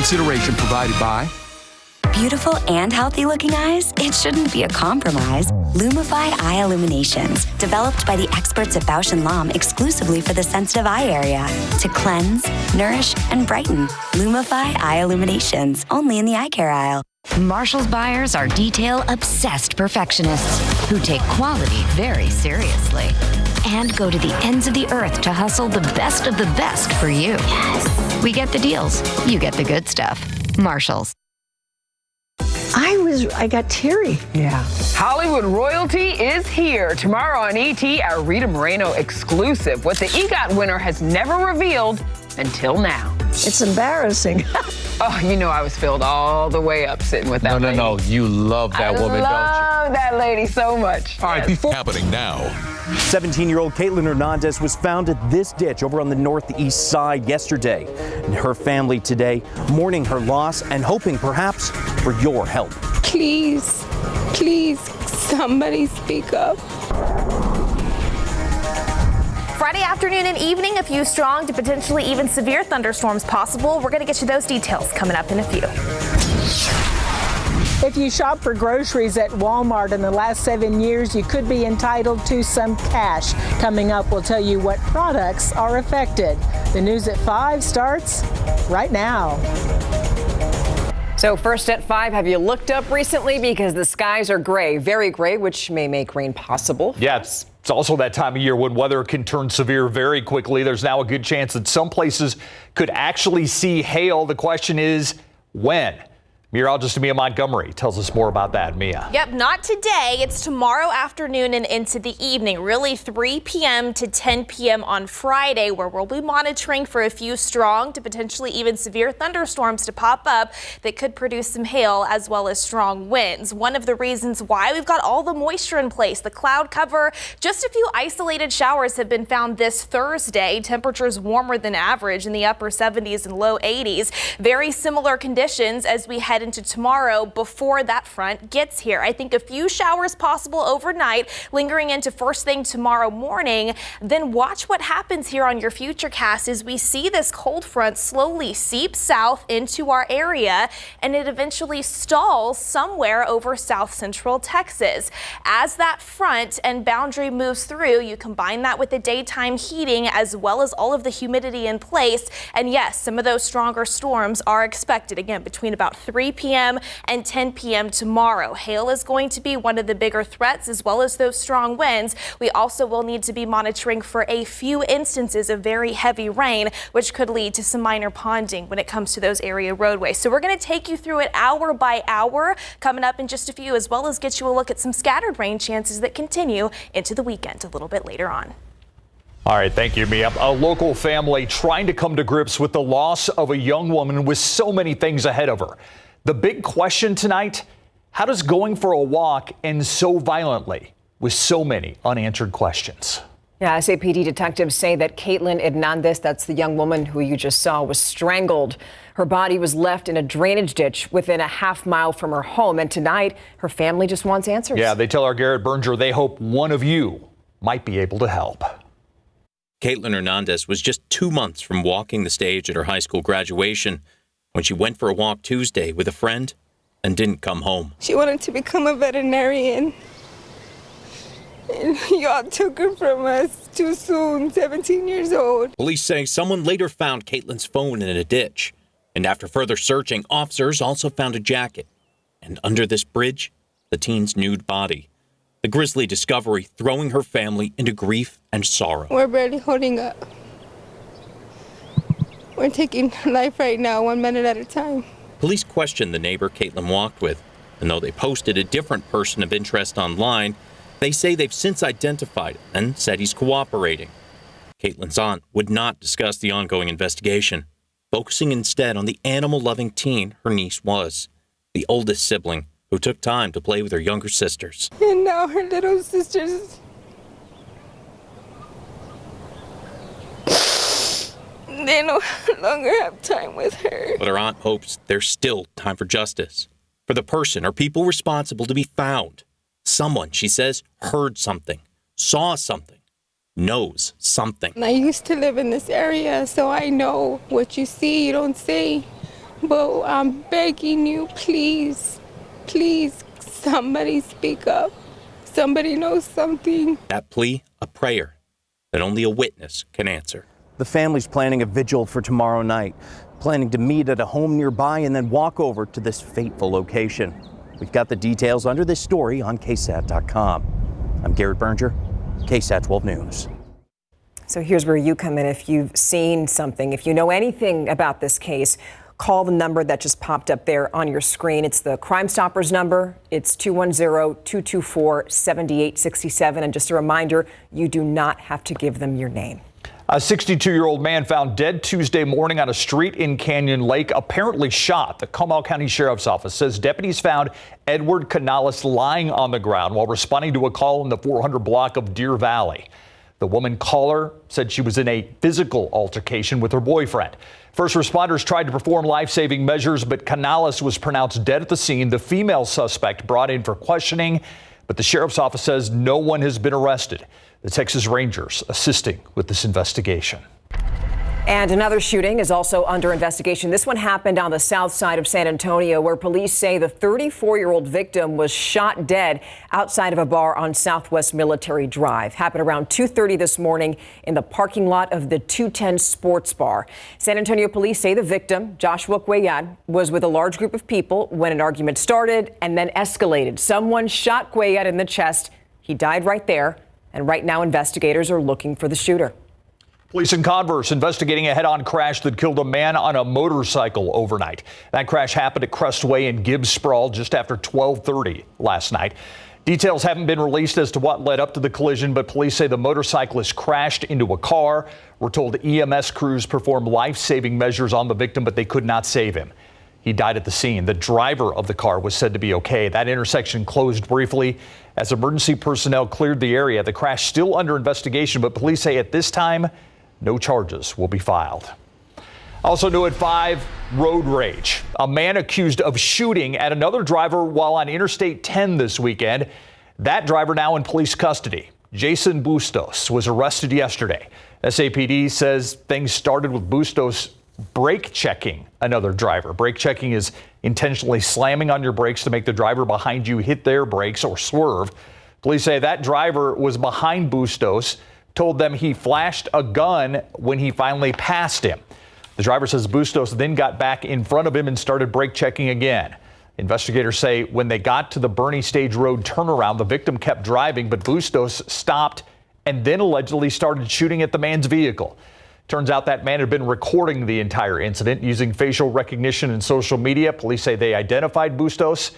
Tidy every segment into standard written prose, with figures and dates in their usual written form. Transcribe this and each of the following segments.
consideration provided by Beautiful and healthy looking eyes? It shouldn't be a compromise. Lumify Eye Illuminations, developed by the experts at Bausch & Lomb exclusively for the sensitive eye area. To cleanse, nourish, and brighten. Lumify Eye Illuminations, only in the eye care aisle. Marshall's buyers are detail-obsessed perfectionists who take quality very seriously and go to the ends of the earth to hustle the best of the best for you. Yes. We get the deals. You get the good stuff. Marshall's. I got teary. Yeah. Hollywood royalty is here. Tomorrow on ET, our Rita Moreno exclusive, what the EGOT winner has never revealed until now. It's embarrassing. Oh, you know I was filled all the way up sitting with that lady. No. You love that woman, don't you? I love that lady so much. All right, before happening now. 17-year-old Caitlin Hernandez was found at this ditch over on the northeast side yesterday. And her family today mourning her loss and hoping perhaps for your help. Please, somebody speak up. Friday afternoon and evening, a few strong to potentially even severe thunderstorms possible. We're going to get you those details coming up in a few. If you shop for groceries at Walmart in the last 7 years, you could be entitled to some cash. Coming up, we'll tell you what products are affected. The news at 5 starts right now. So first at 5, have you looked up recently? Because the skies are gray, very gray, which may make rain possible. Yeah, it's also that time of year when weather can turn severe very quickly. There's now a good chance that some places could actually see hail. The question is, when? Meteorologist Mia Montgomery tells us more about that. Mia. Yep, not today. It's tomorrow afternoon and into the evening, really 3 p.m. to 10 p.m. on Friday, where we'll be monitoring for a few strong to potentially even severe thunderstorms to pop up that could produce some hail as well as strong winds. One of the reasons why we've got all the moisture in place, the cloud cover, just a few isolated showers have been found this Thursday. Temperatures warmer than average in the upper 70s and low 80s. Very similar conditions as we head into tomorrow before that front gets here. I think a few showers possible overnight, lingering into first thing tomorrow morning. Then watch what happens here on your futurecast as we see this cold front slowly seep south into our area, and it eventually stalls somewhere over south central Texas. As that front and boundary moves through, you combine that with the daytime heating as well as all of the humidity in place, and yes, some of those stronger storms are expected again between about 3 p.m. and 10 p.m. tomorrow. Hail is going to be one of the bigger threats as well as those strong winds. We also will need to be monitoring for a few instances of very heavy rain, which could lead to some minor ponding when it comes to those area roadways. So we're going to take you through it hour by hour coming up in just a few, as well as get you a look at some scattered rain chances that continue into the weekend a little bit later on. All right, thank you, Mia. A local family trying to come to grips with the loss of a young woman with so many things ahead of her. The big question tonight, how does going for a walk end so violently with so many unanswered questions? Yeah, SAPD detectives say that Caitlin Hernandez, that's the young woman who you just saw, was strangled. Her body was left in a drainage ditch within a half-mile from her home. And tonight, her family just wants answers. Yeah, they tell our Garrett Berger they hope one of you might be able to help. Caitlin Hernandez was just 2 months from walking the stage at her high school graduation when she went for a walk Tuesday with a friend and didn't come home. She wanted to become a veterinarian. And y'all took her from us too soon, 17 years old. Police say someone later found Caitlin's phone in a ditch. And after further searching, officers also found a jacket. And under this bridge, the teen's nude body. The grisly discovery throwing her family into grief and sorrow. We're barely holding up. We're taking life right now, 1 minute at a time. Police questioned the neighbor Caitlin walked with, and though they posted a different person of interest online, they say they've since identified him and said he's cooperating. Caitlin's aunt would not discuss the ongoing investigation, focusing instead on the animal-loving teen her niece was, the oldest sibling who took time to play with her younger sisters. And now her little sisters, they no longer have time with her. But her aunt hopes there's still time for justice, for the person or people responsible to be found. Someone, she says, heard something, saw something, knows something. I used to live in this area, so I know what you see, you don't see. But I'm begging you, please, please, somebody speak up. Somebody knows something. That plea, a prayer that only a witness can answer. The family's planning a vigil for tomorrow night, planning to meet at a home nearby and then walk over to this fateful location. We've got the details under this story on KSAT.com. I'm Garrett Berger, KSAT 12 News. So here's where you come in. If you've seen something, if you know anything about this case, call the number that just popped up there on your screen. It's the Crime Stoppers number. It's 210-224-7867. And just a reminder, you do not have to give them your name. A 62-year-old man found dead Tuesday morning on a street in Canyon Lake, apparently shot. The Comal County Sheriff's Office says deputies found Edward Canales lying on the ground while responding to a call in the 400 block of Deer Valley. The woman caller said she was in a physical altercation with her boyfriend. First responders tried to perform life-saving measures, but Canales was pronounced dead at the scene. The female suspect brought in for questioning, but the sheriff's office says no one has been arrested. The Texas Rangers assisting with this investigation. And another shooting is also under investigation. This one happened on the south side of San Antonio, where police say the 34-year-old victim was shot dead outside of a bar on Southwest Military Drive. Happened around 2:30 this morning in the parking lot of the 210 Sports Bar. San Antonio police say the victim, Joshua Cuellar, was with a large group of people when an argument started and then escalated. Someone shot Cuellar in the chest. He died right there, and right now investigators are looking for the shooter. Police in Converse investigating a head-on crash that killed a man on a motorcycle overnight. That crash happened at Crestway and Gibbs Sprawl just after 12:30 last night. Details haven't been released as to what led up to the collision, but police say the motorcyclist crashed into a car. We're told EMS crews performed life-saving measures on the victim, but they could not save him. He died at the scene. The driver of the car was said to be okay. That intersection closed briefly as emergency personnel cleared the area. The crash still under investigation, but police say at this time, no charges will be filed. Also new at 5, road rage. A man accused of shooting at another driver while on Interstate 10 this weekend. That driver now in police custody. Jason Bustos was arrested yesterday. SAPD says things started with Bustos brake checking another driver. Brake checking is intentionally slamming on your brakes to make the driver behind you hit their brakes or swerve. Police say that driver was behind Bustos, told them he flashed a gun when he finally passed him. The driver says Bustos then got back in front of him and started brake checking again. Investigators say when they got to the Bernie Stage Road turnaround, the victim kept driving, but Bustos stopped and then allegedly started shooting at the man's vehicle. Turns out that man had been recording the entire incident using facial recognition and social media. Police say they identified Bustos.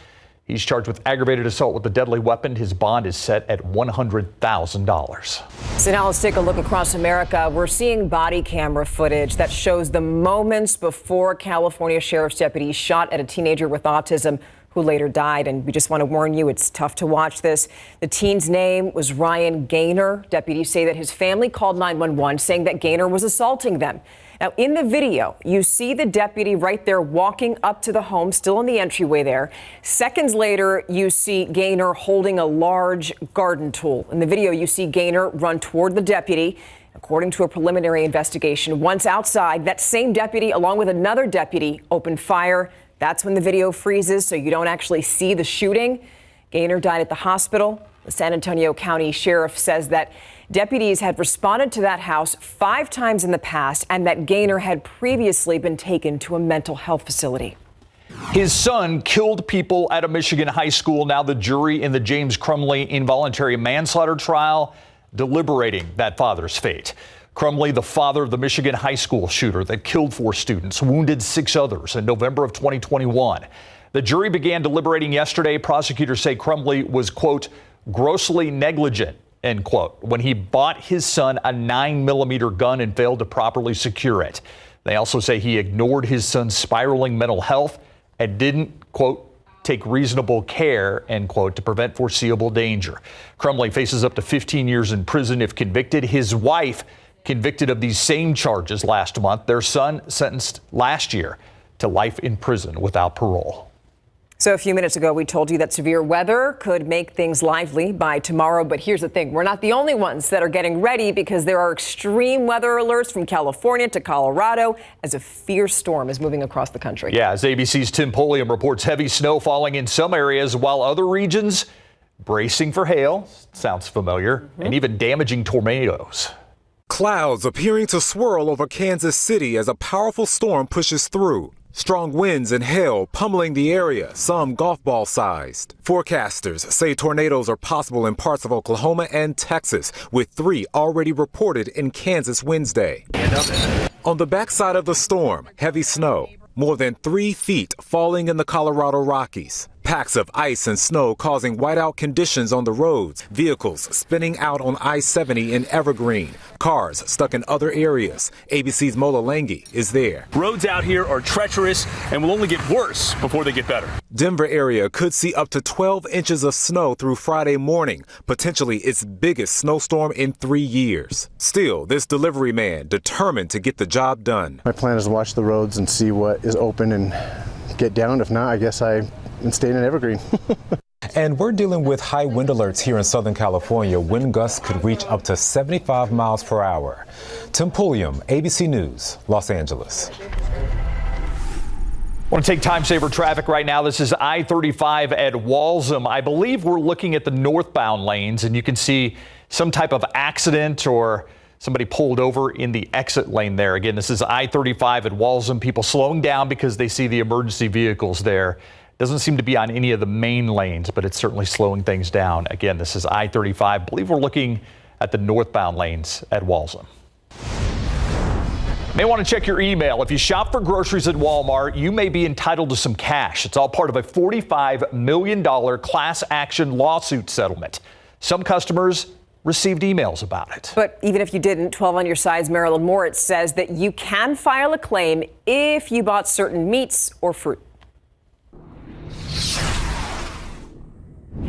He's charged with aggravated assault with a deadly weapon. His bond is set at $100,000. So now let's take a look across America. We're seeing body camera footage that shows the moments before California sheriff's deputies shot at a teenager with autism who later died. And we just want to warn you, it's tough to watch this. The teen's name was Ryan Gaynor. Deputies say that his family called 911 saying that Gaynor was assaulting them. Now, in the video, you see the deputy right there walking up to the home, still in the entryway there. Seconds later, you see Gaynor holding a large garden tool. In the video, you see Gaynor run toward the deputy. According to a preliminary investigation, once outside, that same deputy, along with another deputy, opened fire. That's when the video freezes, so you don't actually see the shooting. Gaynor died at the hospital. The San Antonio County Sheriff says that deputies had responded to that house 5 times in the past and that Gaynor had previously been taken to a mental health facility. His son killed people at a Michigan high school. Now the jury in the James Crumley involuntary manslaughter trial deliberating that father's fate. Crumley, the father of the Michigan high school shooter that killed 4 students, wounded 6 others in November of 2021. The jury began deliberating yesterday. Prosecutors say Crumley was, quote, grossly negligent, end quote, when he bought his son a 9mm gun and failed to properly secure it. They also say he ignored his son's spiraling mental health and didn't, quote, take reasonable care, end quote, to prevent foreseeable danger. Crumley faces up to 15 years in prison if convicted. His wife convicted of these same charges last month. Their son sentenced last year to life in prison without parole. So a few minutes ago, we told you that severe weather could make things lively by tomorrow. But here's the thing. We're not the only ones that are getting ready because there are extreme weather alerts from California to Colorado as a fierce storm is moving across the country. Yeah, as ABC's Tim Pulliam reports heavy snow falling in some areas while other regions bracing for hail. Sounds familiar. And even damaging tornadoes. Clouds appearing to swirl over Kansas City as a powerful storm pushes through. Strong winds and hail pummeling the area, some golf ball sized. Forecasters say tornadoes are possible in parts of Oklahoma and Texas, with 3 already reported in Kansas Wednesday. On the backside of the storm, heavy snow, more than 3 feet falling in the Colorado Rockies. Packs of ice and snow causing whiteout conditions on the roads. Vehicles spinning out on I-70 in Evergreen. Cars stuck in other areas. ABC's Mola Langi is there. Roads out here are treacherous and will only get worse before they get better. Denver area could see up to 12 inches of snow through Friday morning, potentially its biggest snowstorm in 3 years. Still, this delivery man determined to get the job done. My plan is to watch the roads and see what is open and get down. If not, I guess I'm staying in Evergreen. And we're dealing with high wind alerts here in Southern California. Wind gusts could reach up to 75 miles per hour. Tim Pulliam, ABC News, Los Angeles. I want to take time-saver traffic right now. This is I-35 at Walsham. I believe we're looking at the northbound lanes, and you can see some type of accident or somebody pulled over in the exit lane there. Again, this is I-35 at Walsham. People slowing down because they see the emergency vehicles there. Doesn't seem to be on any of the main lanes, but it's certainly slowing things down. Again, this is I-35. I believe we're looking at the northbound lanes at Walsham. May want to check your email. If you shop for groceries at Walmart, you may be entitled to some cash. It's all part of a $45 million class action lawsuit settlement. Some customers received emails about it. But even if you didn't, 12 on your side's Marilyn Moritz says that you can file a claim if you bought certain meats or fruit.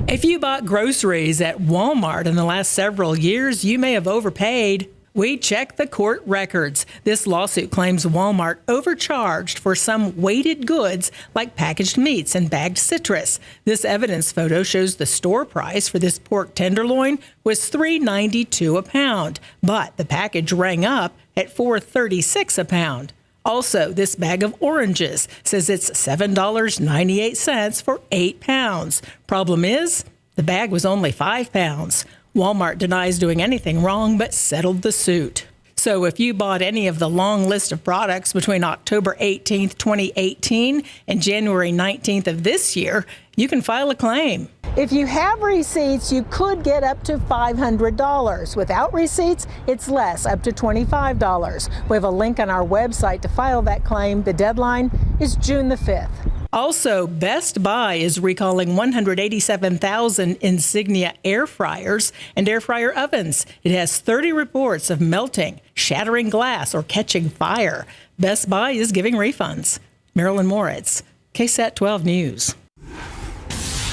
If you bought groceries at Walmart in the last several years, you may have overpaid. We checked the court records. This lawsuit claims Walmart overcharged for some weighted goods like packaged meats and bagged citrus. This evidence photo shows the store price for this pork tenderloin was $3.92 a pound, but the package rang up at $4.36 a pound. Also, this bag of oranges says it's $7.98 for 8 pounds. Problem is, the bag was only 5 pounds. Walmart denies doing anything wrong but settled the suit. So if you bought any of the long list of products between October 18th, 2018 and January 19th of this year, you can file a claim. If you have receipts, you could get up to $500. Without receipts, it's less, up to $25. We have a link on our website to file that claim. The deadline is June the 5th. Also, Best Buy is recalling 187,000 Insignia air fryers and air fryer ovens. It has 30 reports of melting, shattering glass, or catching fire. Best Buy is giving refunds. Marilyn Moritz, KSAT 12 News.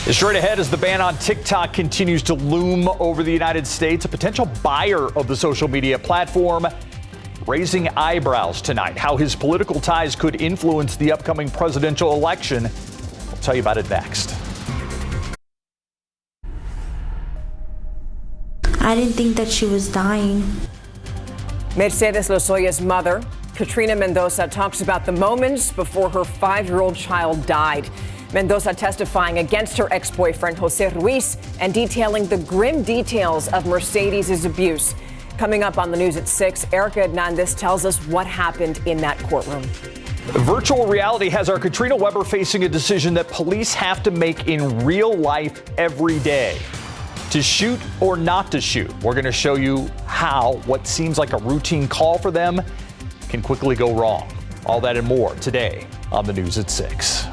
Straight ahead as the ban on TikTok continues to loom over the United States, a potential buyer of the social media platform raising eyebrows tonight. How his political ties could influence the upcoming presidential election. We'll tell you about it next. I didn't think that she was dying. Mercedes Lozoya's mother, Katrina Mendoza, talks about the moments before her 5-year-old child died. Mendoza testifying against her ex-boyfriend, Jose Ruiz, and detailing the grim details of Mercedes' abuse. Coming up on the news at 6, Erica Hernandez tells us what happened in that courtroom. Virtual reality has our Katrina Weber facing a decision that police have to make in real life every day. To shoot or not to shoot. We're going to show you how what seems like a routine call for them can quickly go wrong. All that and more today on the news at 6.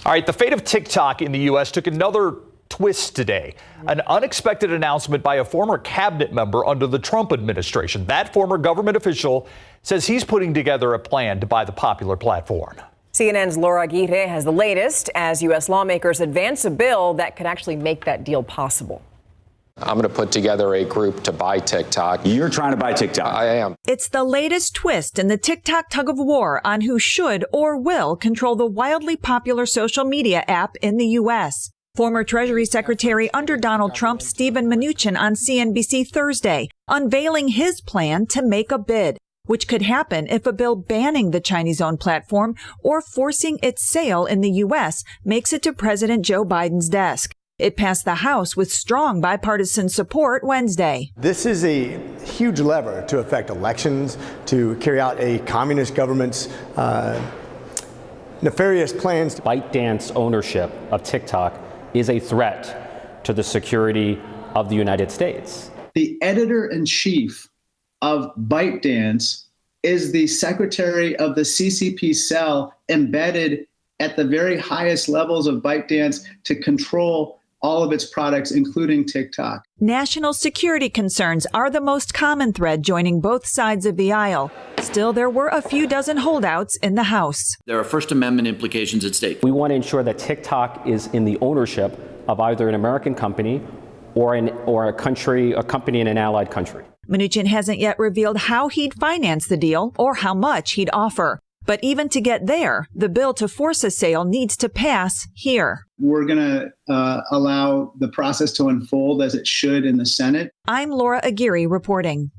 All right, the fate of TikTok in the U.S. took another twist today. An unexpected announcement by a former cabinet member under the Trump administration. That former government official says he's putting together a plan to buy the popular platform. CNN's Laura Aguirre has the latest as U.S. lawmakers advance a bill that could actually make that deal possible. I'm going to put together a group to buy TikTok. You're trying to buy TikTok? I am. It's the latest twist in the TikTok tug of war on who should or will control the wildly popular social media app in the U.S. Former Treasury Secretary under Donald Trump, Steven Mnuchin, on CNBC Thursday, unveiling his plan to make a bid, which could happen if a bill banning the Chinese-owned platform or forcing its sale in the U.S. makes it to President Joe Biden's desk. It passed the House with strong bipartisan support Wednesday. This is a huge lever to affect elections, to carry out a communist government's nefarious plans. ByteDance ownership of TikTok is a threat to the security of the United States. The editor-in-chief of ByteDance is the secretary of the CCP cell embedded at the very highest levels of ByteDance to control all of its products, including TikTok. National security concerns are the most common thread joining both sides of the aisle. Still, there were a few dozen holdouts in the House. There are First Amendment implications at stake. We want to ensure that TikTok is in the ownership of either an American company or a company in an allied country. Mnuchin hasn't yet revealed how he'd finance the deal or how much he'd offer. But even to get there, the bill to force a sale needs to pass here. We're going to allow the process to unfold as it should in the Senate. I'm Laura Aguirre reporting.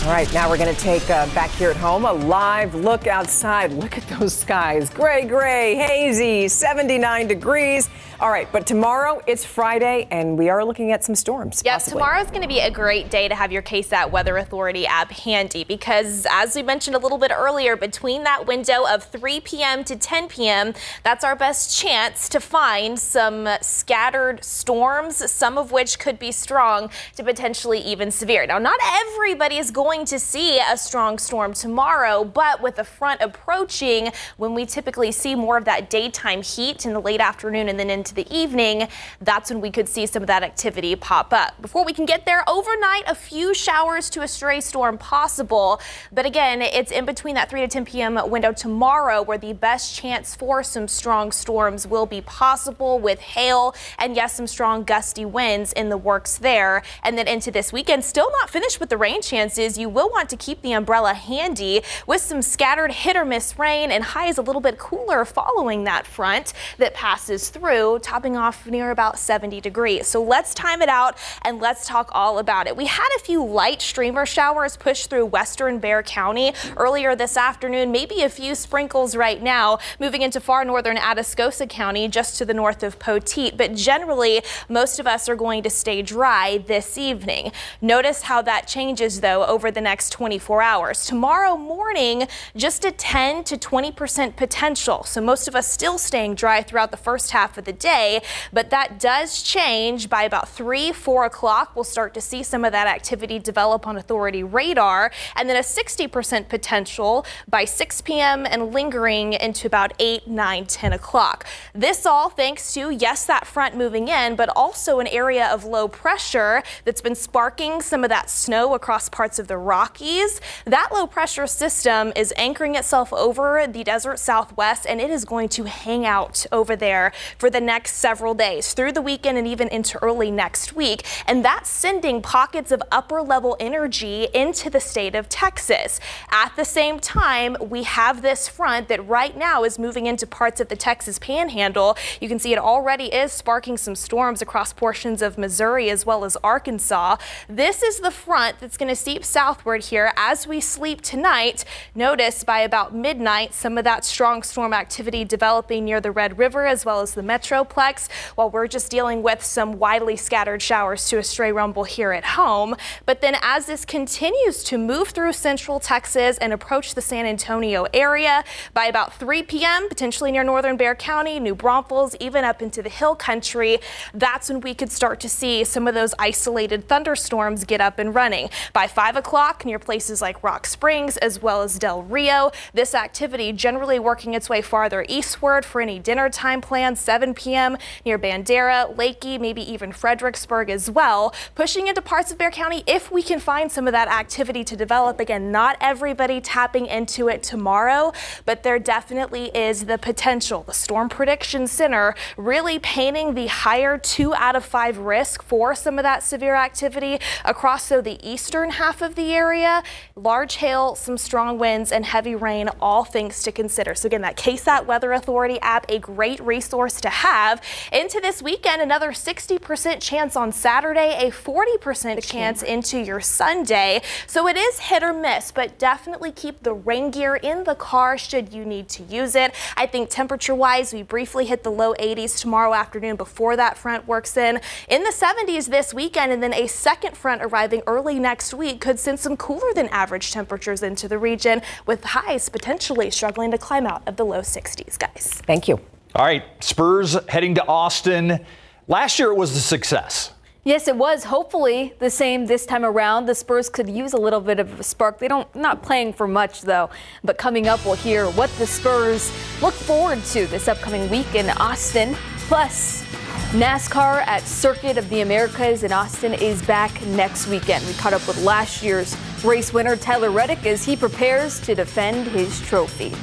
All right, now we're going to take back here at home a live look outside. Look at those skies. Gray, hazy, 79 degrees. All right, but tomorrow it's Friday and we are looking at some storms. Yes, tomorrow's going to be a great day to have your KSAT Weather Authority app handy because, as we mentioned a little bit earlier, between that window of 3 p.m. to 10 p.m., that's our best chance to find some scattered storms, some of which could be strong to potentially even severe. Now, not everybody is going to see a strong storm tomorrow, but with the front approaching, when we typically see more of that daytime heat in the late afternoon and then into the evening, that's when we could see some of that activity pop up. Before we can get there, overnight, a few showers to a stray storm possible. But again, it's in between that 3 to 10 p.m. window tomorrow where the best chance for some strong storms will be possible with hail and, yes, some strong gusty winds in the works there. And then into this weekend, still not finished with the rain chances. You will want to keep the umbrella handy with some scattered hit or miss rain and highs a little bit cooler following that front that passes through, topping off near about 70 degrees. So let's time it out and let's talk all about it. We had a few light streamer showers push through western Bexar County earlier this afternoon, maybe a few sprinkles right now, moving into far northern Atascosa County just to the north of Poteet. But generally, most of us are going to stay dry this evening. Notice how that changes, though, over the next 24 hours. Tomorrow morning, just a 10 to 20% potential. So most of us still staying dry throughout the first half of the day, but that does change by about 3-4 o'clock. We'll start to see some of that activity develop on authority radar, and then a 60% potential by 6 p.m. and lingering into about 8, 9, 10 o'clock. This all thanks to, yes, that front moving in, but also an area of low pressure that's been sparking some of that snow across parts of the Rockies. That low pressure system is anchoring itself over the desert southwest, and it is going to hang out over there for the next several days through the weekend and even into early next week. And that's sending pockets of upper level energy into the state of Texas. At the same time, we have this front that right now is moving into parts of the Texas Panhandle. You can see it already is sparking some storms across portions of Missouri as well as Arkansas. This is the front that's going to seep southward here as we sleep tonight. Notice by about midnight, some of that strong storm activity developing near the Red River as well as the Metroplex, while we're just dealing with some widely scattered showers to a stray rumble here at home. But then as this continues to move through central Texas and approach the San Antonio area, by about 3 p.m., potentially near northern Bexar County, New Braunfels, even up into the hill country, that's when we could start to see some of those isolated thunderstorms get up and running. By 5 o'clock, near places like Rock Springs as well as Del Rio, this activity generally working its way farther eastward for any dinner time plans. 7 p.m. p.m. near Bandera, Lakey, maybe even Fredericksburg as well, pushing into parts of Bexar County if we can find some of that activity to develop. Again, not everybody tapping into it tomorrow, but there definitely is the potential. The Storm Prediction Center really painting the higher 2 out of 5 risk for some of that severe activity across the eastern half of the area. Large hail, some strong winds, and heavy rain, all things to consider. So again, that KSAT Weather Authority app, a great resource to have. Into this weekend, another 60% chance on Saturday, a 40% chance into your Sunday. So it is hit or miss, but definitely keep the rain gear in the car should you need to use it. I think temperature-wise, we briefly hit the low 80s tomorrow afternoon before that front works in the 70s this weekend, and then a second front arriving early next week could send some cooler than average temperatures into the region, with highs potentially struggling to climb out of the low 60s, guys. Thank you. All right, Spurs heading to Austin. Last year it was a success. Yes, it was. Hopefully the same this time around. The Spurs could use a little bit of a spark. Not playing for much though. But coming up, we'll hear what the Spurs look forward to this upcoming week in Austin. Plus, NASCAR at Circuit of the Americas in Austin is back next weekend. We caught up with last year's race winner Tyler Reddick as he prepares to defend his trophy.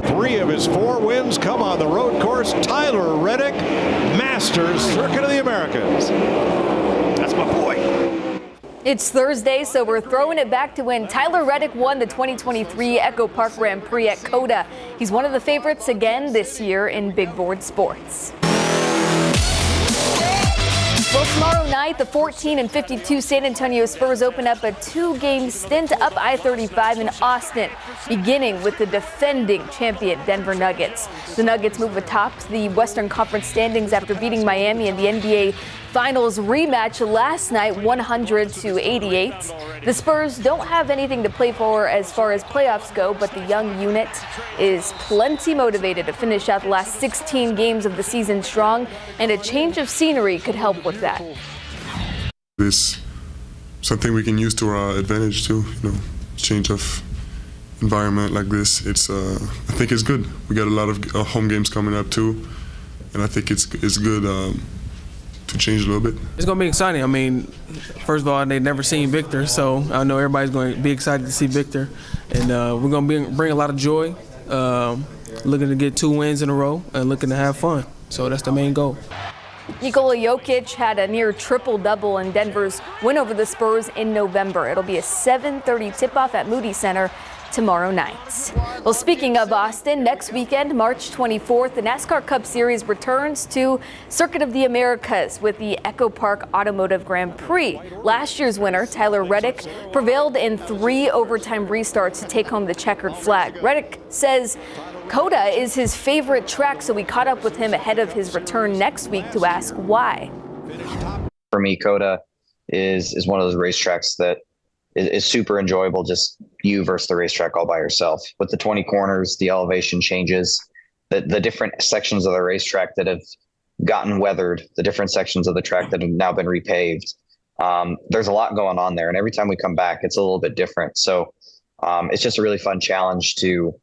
Three of his 4 wins come on the road course. Tyler Reddick, Masters, Circuit of the Americas. That's my boy. It's Thursday, so we're throwing it back to when Tyler Reddick won the 2023 Echo Park Grand Prix at COTA. He's one of the favorites again this year in big board sports. Well, tomorrow night, the 14 and 52 San Antonio Spurs open up a 2-game stint up I-35 in Austin, beginning with the defending champion Denver Nuggets. The Nuggets move atop the Western Conference standings after beating Miami in the NBA Finals rematch last night, 100-88. The Spurs don't have anything to play for as far as playoffs go, but the young unit is plenty motivated to finish out the last 16 games of the season strong, and a change of scenery could help with that. This is something we can use to our advantage too, change of environment like this. I think it's good. We got a lot of home games coming up too, and I think it's good to change a little bit. It's going to be exciting. I mean, first of all, they've never seen Victor, so I know everybody's going to be excited to see Victor. And we're going to bring a lot of joy, looking to get 2 wins in a row and looking to have fun. So that's the main goal. Nikola Jokic had a near triple-double in Denver's win over the Spurs in November. It'll be a 7:30 tip-off at Moody Center tomorrow night. Well, speaking of Austin, next weekend, March 24th, the NASCAR Cup Series returns to Circuit of the Americas with the Echo Park Automotive Grand Prix. Last year's winner, Tyler Reddick, prevailed in 3 overtime restarts to take home the checkered flag. Reddick says COTA is his favorite track, so we caught up with him ahead of his return next week to ask why. For me, COTA is one of those racetracks that is super enjoyable, just you versus the racetrack all by yourself. With the 20 corners, the elevation changes, the different sections of the racetrack that have gotten weathered, the different sections of the track that have now been repaved. There's a lot going on there, and every time we come back, it's a little bit different. So it's just a really fun challenge to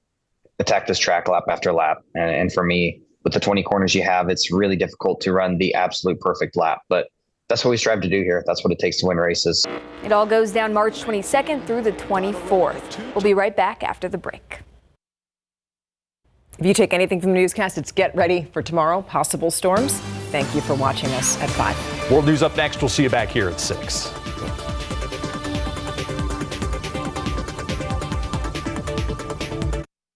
attack this track lap after lap. And for me, with the 20 corners you have, it's really difficult to run the absolute perfect lap. But that's what we strive to do here. That's what it takes to win races. It all goes down March 22nd through the 24th. We'll be right back after the break. If you take anything from the newscast, it's get ready for tomorrow. Possible storms. Thank you for watching us at 5. World News up next. We'll see you back here at 6.